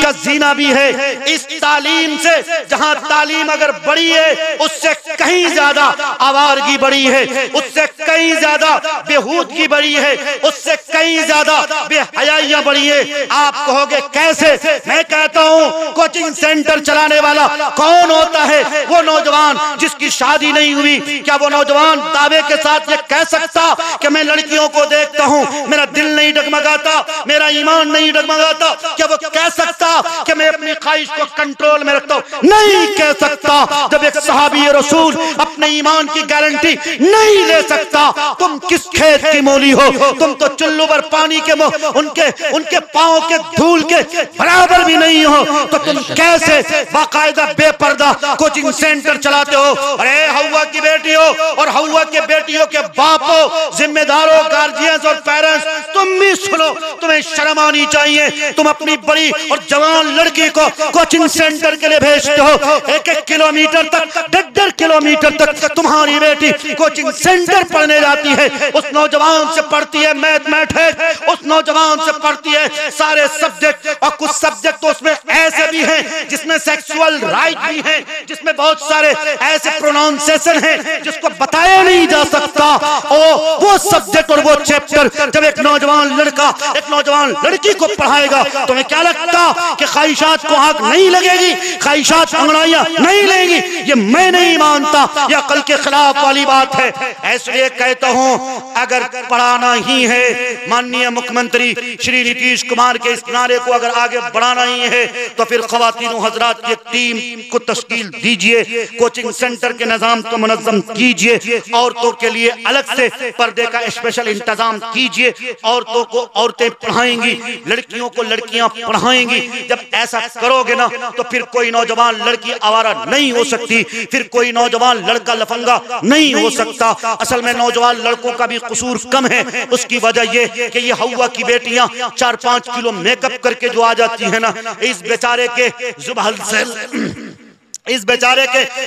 का जीना भी है। इस तालीम से, जहां तालीम अगर बड़ी है, उससे कहीं ज्यादा आवारगी बड़ी है, उससे कहीं ज्यादा बेहूदगी बड़ी है, उससे कहीं ज्यादा बेहयाइयां बड़ी है। आप कहोगे कैसे? मैं कहता हूं कोचिंग सेंटर चलाने वाला कौन होता है? वो नौजवान जिसकी शादी नहीं हुई। क्या वो नौजवान दावे के साथ ये कह सकता कि मैं लड़कियों को देखता हूं, मेरा दिल नहीं डगमगाता, मेरा ईमान नहीं डगमगाता? क्या वो कह सकता कि मैं अपनी ख्वाहिश को कंट्रोल में रखता हूं? नहीं कह सकता। जब एक सहाबी रसूल अपने ईमान की गारंटी नहीं ले सकता, तुम किस खेत की मूली हो? तुम तो चुल्लू पर पानी के उनके पांव के धूल के बराबर भी नहीं हो, तो तुम कैसे बाकायदा बेपर्दा कोचिंग सेंटर चलाते हो? अरे हवा की बेटी हो और हवा के बेटियों के बाप हो, जिम्मेदारों, गार्जियंस और पेरेंट्स, तुम भी सुनो, तुम्हें शर्म आनी चाहिए। तुम अपनी बड़ी और जवान लड़की को कोचिंग सेंटर के लिए भेजते हो। 1-1 किलोमीटर तक, 1.5 किलोमीटर तक तुम्हारी बेटी कोचिंग सेंटर पढ़ने जाती है। उस नौजवान से पढ़ती है मैथमेटिक्स, उस नौजवान से पढ़ती है सारे सब्जेक्ट, और कुछ सब्जेक्ट तो उसमें ऐसे भी हैं जिसमें सेक्सुअल राइट भी है, जिसमें बहुत सारे ऐसे प्रोनाउंसिएशन हैं जिसको बताया नहीं जा सकता। और वो सब्जेक्ट और वो चैप्टर जब एक नौजवान लड़का एक नौजवान लड़की को पढ़ाएगा, तुम्हें क्या लगता कि ख्वाहिशात को आग नहीं लगेगी, ख्वाहिशात अंगड़ाइयां नहीं लेंगी? ये मैं नहीं मानता, यह अकल के खिलाफ वाली बात है। इसलिए कहता हूं, अगर पढ़ाना ही है, माननीय मुख्यमंत्री श्री नीतीश कुमार के इस नारे को अगर आगे बढ़ाना ही है, तो फिर ख्वातीन हजरात की टीम को तश्कील दीजिए, कोचिंग सेंटर के निजाम को मुनज़्ज़म कीजिए, औरतों के लिए अलग से पर्दे का स्पेशल इंतजाम कीजिए। औरतों को औरतें पढ़ाएंगी, लड़कियों को लड़कियां पढ़ाएंगी। जब ऐसा करोगे ना, तो फिर कोई नौजवान लड़की आवारा नहीं हो सकती, फिर कोई नौजवान लड़का लफंगा नहीं हो सकता। असल में नौजवान लड़कों का भी कसूर कम है। उसकी वजह यह कि ये हवा की बेटियां 4-5 किलो मेकअप करके जो आ जाती है ना, इस बेचारे के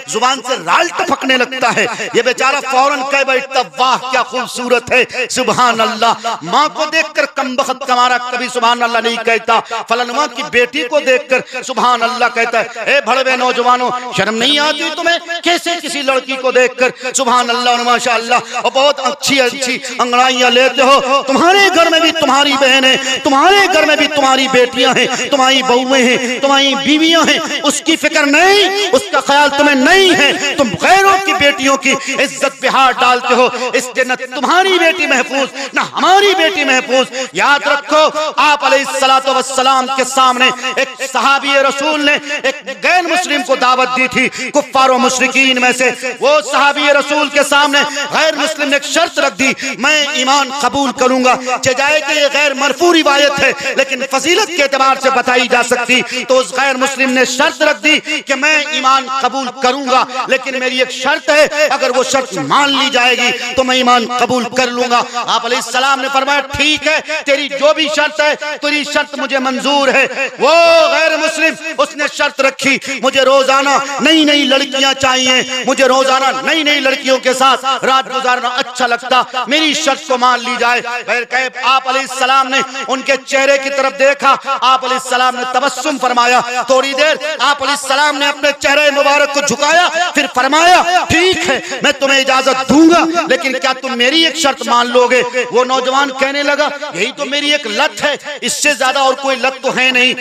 जुबान से राल टपकने लगता है। ये बेचारा फौरन कह बैठता, वाह क्या खूबसूरत है, सुभान अल्लाह। माँ को देखकर कमबख्त कमारा कभी सुभान अल्लाह नहीं कहता, फलनवा की बेटी को देखकर सुभान अल्लाह कहता है। ए भड़वे नौजवानों, शर्म नहीं आती तुम्हें? कैसे किसी लड़की को देखकर सुभान अल्लाह और माशाअल्लाह और बहुत अच्छी अच्छी अंगड़ाइयां लेते हो? तुम्हारे घर में भी तुम्हारी बहनें, तुम्हारे घर में भी तुम्हारी बेटियां हैं, तुम्हारी बहुएं हैं, तुम्हारी बीवियां हैं, उसकी फिक्र नहीं, उसका ख्याल तुम्हें नहीं है। तुम गैरों की बेटियों की इज्जत पे हाथ डालते हो। इसलिए न तुम्हारी बेटी महफूज, न हमारी बेटी महफूज। याद रखो, आप अलैहिस्सलातु वस्सलाम के सामने एक सहाबी रसूल ने एक गैर मुस्लिम को दावत दी थी, कुफ्फार और मुशरिकीन में से। वो सहाबी रसूल के सामने गैर मुस्लिम ने एक शर्त रख दी, मैं ईमान कबूल करूंगा। चाहे कि ये गैर मरफू रिवायत है, लेकिन फजीलत के एतबार से बताई जा सकती। तो उस गैर मुस्लिम ने शर्त रख दी कि मैं ईमान कबूल करूंगा, लेकिन मेरी एक शर्त है, अगर वो शर्त मान ली जाएगी तो मैं ईमान कबूल कर लूंगा। आप अलैहिस्सलाम ने फरमाया, ठीक है, तेरी जो भी शर्त है, तेरी शर्त मुझे मंजूर है। वो गैर मुस्लिम उसने शर्त रखी, मुझे रोजाना नई नई लड़कियां चाहिए, मुझे रोजाना नई नई लड़कियों के साथ रात गुजारना अच्छा लगता, मेरी शर्त को मान ली जाए। आप अलैहिस्सलाम ने उनके चेहरे की तरफ देखा, आप अलैहिस्सलाम ने तबस्सुम फरमाया। थोड़ी देर आप अलैहिस्सलाम ने अपने चेहरे मुबारक को झुकाया, फिर फरमाया, ठीक है, मैं तुम्हें इजाजत दूंगा, लेकिन क्या तुम मेरी एक शर्त मान लोगे? वो नौजवान कहने लगा, यही तो मेरी एक लत है, इससे ज्यादा और कोई लत तो है नहीं।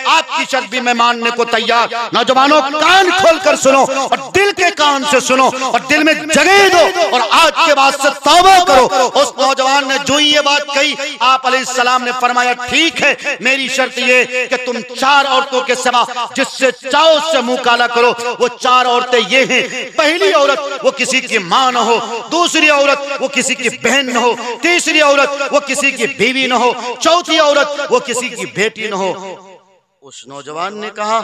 आपकी शर्त भी मैं मानने को तैयार। नौजवानों, कान खोलकर सुनो और दिल के कान से सुनो और दिल में जगह दो और आज के बाद से तौबा करो। उस नौजवान ने जो ये बात कही, आप अलैहिस्सलाम ने फरमाया, ठीक है, मेरी शर्त ये कि तुम 4 औरतों के सिवा जिससे चाहो उससे मुंह काला करो। वो 4 औरतें ये हैं, पहली औरत वो किसी की माँ न हो, दूसरी औरत वो किसी की बहन न हो, तीसरी औरत वो किसी की बीवी न हो, चौथी औरत वो किसी की बेटी न हो। उस नौजवान ने कहा,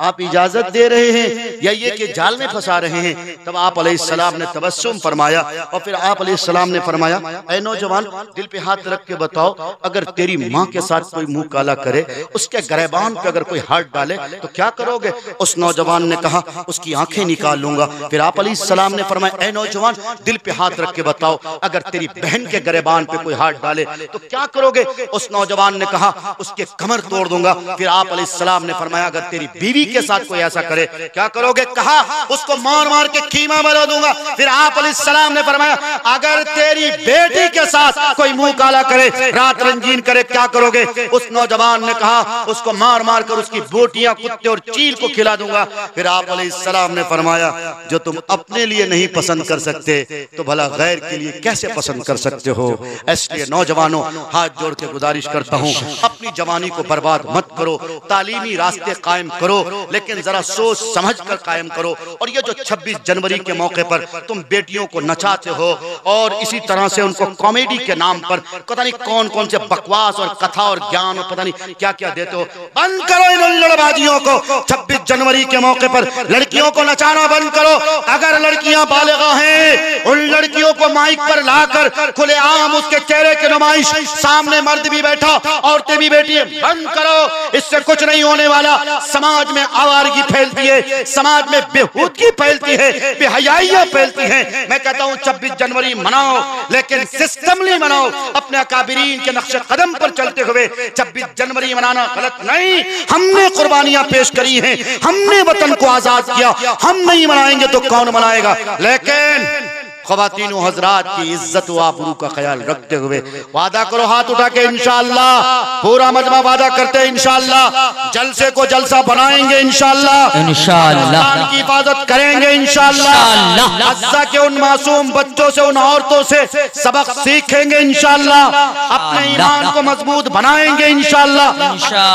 आप इजाजत दे रहे हैं या ये कि जाल में फंसा रहे हैं? तब आप अलैहिस्सलाम ने तबस्सुम फरमाया और फिर आप अलैहिस्सलाम ने फरमाया, ऐ नौजवान, दिल पे हाथ रख के बताओ, अगर तेरी माँ के साथ कोई मुंह काला करे, उसके गरेबान पे अगर कोई हाथ डाले तो क्या करोगे? उस नौजवान ने कहा, उसकी आंखें निकाल लूंगा। फिर आप अलैहिस्सलाम ने फरमाया, ऐ नौजवान, दिल पे हाथ रख के बताओ, अगर तेरी बहन के गरेबान पे कोई हाथ डाले तो क्या करोगे? उस नौजवान ने कहा, उसके कमर तोड़ दूंगा। फिर आप अलैहिस्सलाम ने फरमाया अगर तेरी बीवी के साथ कोई ऐसा करे क्या करोगे? कहा उसको मार मार के कीमा बना दूंगा। फिर आप अलैहिस्सलाम ने फरमाया अगर तेरी बेटी के साथ कोई मुंह काला करे, रात रंगीन करे, क्या करोगे? उस नौजवान ने कहा उसको मार मार कर उसकी बोटियां कुत्ते और चील को खिला दूंगा। फिर आप अलैहिस्सलाम ने फरमाया जो तुम अपने लिए नहीं पसंद कर सकते तो भला गैर के लिए कैसे पसंद कर सकते हो? इसलिए नौजवानों हाथ जोड़ के गुजारिश करता हूँ अपनी जवानी को बर्बाद मत करो, तालीमी रास्ते कायम करो, लेकिन जरा सोच समझ कर कायम करो। और ये जो 26 जनवरी के मौके पर तुम बेटियों को नचाते हो और इसी तरह से उनको कॉमेडी के नाम पर पता नहीं कौन कौन से बकवास और कथा और ज्ञान और पता नहीं क्या क्या देते हो, बंद करो इन उल्लड़बाजियों को। 26 जनवरी के मौके पर लड़कियों को नचाना बंद करो। अगर लड़कियां बालिगा हैं उन लड़कियों को माइक पर लाकर खुलेआम उसके चेहरे की नुमाइश, सामने मर्द भी बैठा औरतें भी बैठी है, बंद करो। इससे कुछ नहीं होने वाला। समाज में आवारगी फैलती है, समाज में बेहूदगी फैलती है, बेहयाइयां फैलती हैं। मैं कहता हूं 26 जनवरी मनाओ लेकिन सिस्टमली मनाओ, अपने अकाबिरीन के नक्शे कदम पर चलते हुए। 26 जनवरी मनाना गलत नहीं, हमने कुर्बानियां पेश करी हैं, हमने वतन को आजाद किया, हम नहीं मनाएंगे तो कौन मनाएगा? लेकिन ख़वातीन व हज़रात की इज्जत व आबरू का ख्याल रखते हुए वादा करो हाथ उठा के इंशाअल्लाह, पूरा मजमा वादा करते हैं इंशाअल्लाह जलसे को जलसा बनाएंगे इंशाअल्लाह, इंशाअल्लाह की हिफाजत करेंगे इंशाअल्लाह, अज़्ज़ा के उन मासूम बच्चों से उन औरतों से सबक सीखेंगे इंशाअल्लाह, अपने ईमान को मजबूत बनाएंगे इंशाअल्लाह।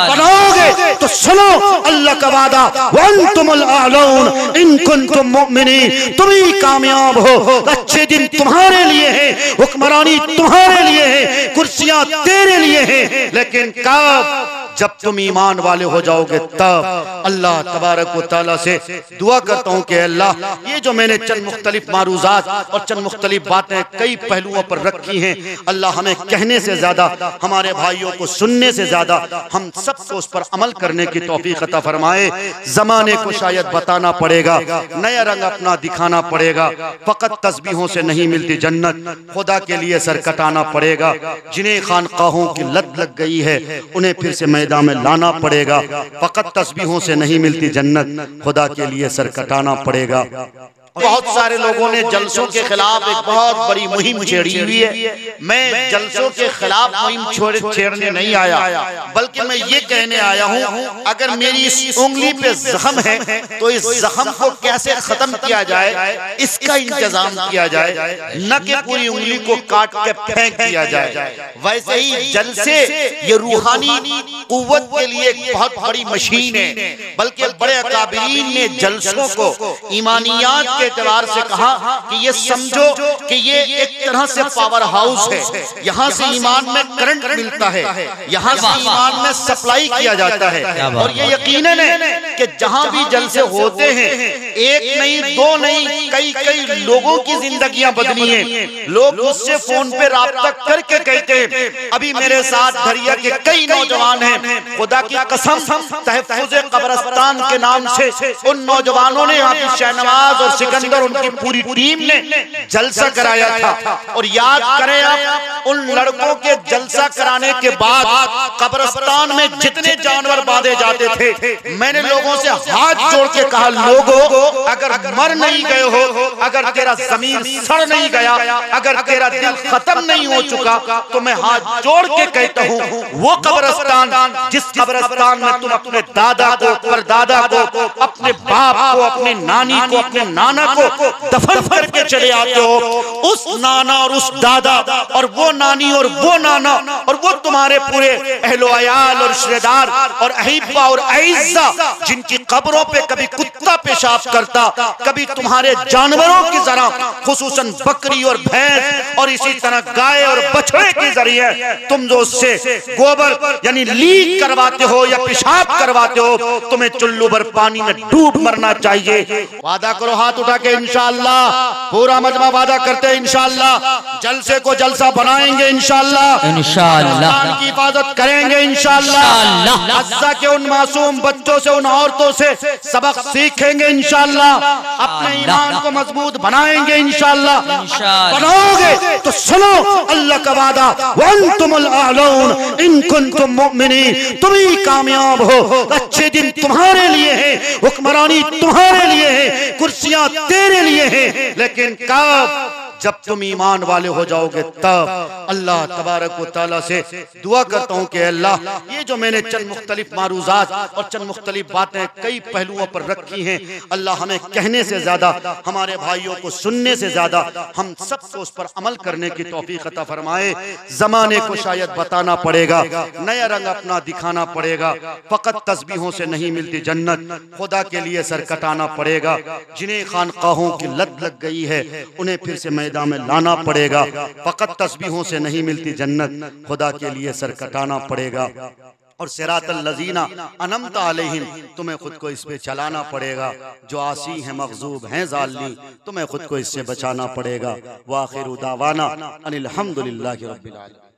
बनाओगे तो सुनो अल्लाह का वादा, वअंतुमुल आलून इन कुंतुम मुमिनीन, तुम ही कामयाब हो। अच्छे दिन तुम्हारे लिए हैं, हुक्मरानी तुम्हारे लिए है, कुर्सियां तेरे लिए हैं, लेकिन कब? जब तुम ईमान वाले हो जाओगे तब। अल्लाह तबारक व तआला से दुआ करता हूँ कि अल्लाह ये जो मैंने चंद मुख्तलिफ मारूजात और चंद मुख्तलिफ बातें कई पहलुओं पर रखी हैं, अल्लाह हमें कहने से ज्यादा, हमारे भाइयों को सुनने से ज्यादा हम सबको उस पर अमल करने की तौफीक अता फरमाए। जमाने को शायद बताना पड़ेगा, नया रंग अपना दिखाना पड़ेगा, फकत तस्बीहों से नहीं मिलती जन्नत, खुदा के लिए सर कटाना पड़ेगा। जिन्हें खानकाहों की लत लग गई है उन्हें फिर से मैदान में लाना पड़ेगा, फकत तस्बीहों से नहीं मिलती जन्नत, खुदा के लिए सर कटाना पड़ेगा। बहुत सारे लोगों ने जलसों के खिलाफ एक बहुत बड़ी मुहिम छेड़ी हुई है। मैं जलसों के खिलाफ मुहिम छेड़ने नहीं आया, बल्कि मैं ये कहने आया हूँ अगर मेरी इस उंगली पे जख्म है तो इस जख्म को कैसे खत्म किया जाए इसका इंतजाम किया जाए, न कि पूरी उंगली को काट के फेंक दिया जाए। वैसे ही जलसे ये रूहानी कुव्वत के लिए एक बहुत बड़ी मशीन है, बल्कि बड़े अकाबिरीन ने जलसों को ईमानियात के एतबार से कहा कि ये समझो कि ये एक तरह से पावर हाउस है, यहाँ से ईमान में करंट मिलता है, यहाँ से ईमान में सप्लाई किया जाता है। और ये यकीनन है कि जहाँ भी जलसे होते हैं, एक नहीं दो नहीं कई कई लोगों की जिंदगियां बदली हैं। लोग मुझसे फोन पे राब्ता करके कहते हैं अभी मेरे साथ दरिया के कई नौजवान हैं, खुदा की कसम तहफ़्फ़ुज़ क़ब्रिस्तान के नाम से उन नौजवानों ने यहाँ की शहनवाज और सिकंदर उनकी पूरी टीम ने जलसा कराया था। और याद करें आप उन लड़कों के जलसा कराने के बाद कब्रिस्तान में जितने जानवर बांधे जाते थे, मैंने लोगों से हाथ जोड़ के कहा लोगों अगर मर नहीं गए हो, अगर तेरा ज़मीर सड़ नहीं गया, अगर तेरा दिल खत्म नहीं हो चुका, तो मैं हाथ जोड़ के कहता हूँ वो कब्रिस्तान जिस कब्रिस्तान में तुम अपने दादा को, परदादा को, अपने बाप को, अपने नानी को, अपने नाना को दफन करके चले आते हो, उस नाना और उस दादा और वो नानी और वो नाना और वो तुम्हारे पूरे अहलो अयाल और रिश्तेदार और अहिब्बा और अइज़्ज़ा जिनकी कब्रों पे कभी कुत्ता पेशाब करता, कभी तुम्हारे जानवरों की जरा खुसूसन बकरी और भैंस और इसी तरह गाय और बछड़े के जरिए तुम जो उससे गोबर यानी लीक करवाते हो या पेशाब करवाते हो, तुम्हें चुल्लू भर पानी में डूब मरना चाहिए। वादा करो हाथ उठा वादा के इंशाअल्लाह, पूरा मजमा वादा करते हैं इंशाअल्लाह, जलसे को जलसा बनाएंगे इंशाअल्लाह, इंशाअल्लाह की हिफाजत करेंगे इंशाअल्लाह, अज़्ज़ा के उन मासूम बच्चों से, उन औरतों से सबक सीखेंगे इंशाअल्लाह, अपने ईमान को मजबूत बनाएंगे इंशाअल्लाह। बनाओगे तो सुनो अल्लाह का वादा, वअंतुमुल आलून इन कुंतुम मुमिनीन, तुम ही कामयाब हो, अच्छे दिन तुम्हारे लिए है, हुक्मरानी तुम्हारे लिए है, कुर्सियां तेरे लिए है, लेकिन कब? जब तुम ईमान वाले हो जाओगे तब। अल्लाह तबारक व तआला से दुआ करता हूँ कि अल्लाह, ये जो मैंने चंद मुख्तलिफ मारूज़ात और चंद मुख्तलिफ बातें कई पहलुओं पर रखी हैं, अल्लाह हमें कहने से ज्यादा, हमारे भाइयों को सुनने से ज्यादा हम सबको उस पर अमल करने की तौफीक अता फरमाए। जमाने को शायद बताना पड़ेगा, नया रंग अपना दिखाना पड़ेगा, फकत तस्बीहों से नहीं मिलती जन्नत, खुदा के लिए सर कटाना पड़ेगा। जिन्हें खानकाहों की लत लग गई है उन्हें फिर से मैदान में लाना पड़ेगा, फकत तस्बीहों से नहीं मिलती जन्नत, खुदा के लिए सर कटाना पड़ेगा। और सिरातल लज़ीना अनअमता अलैहिम, तुम्हें खुद को इस पे चलाना पड़ेगा। जो आसी हैं, मग़ज़ूब हैं, ज़ालिमीन, तुम्हें खुद को इससे बचाना पड़ेगा। व आखिरु दावाना अनिल हम्दुलिल्लाहि रब्बिल आलमीन।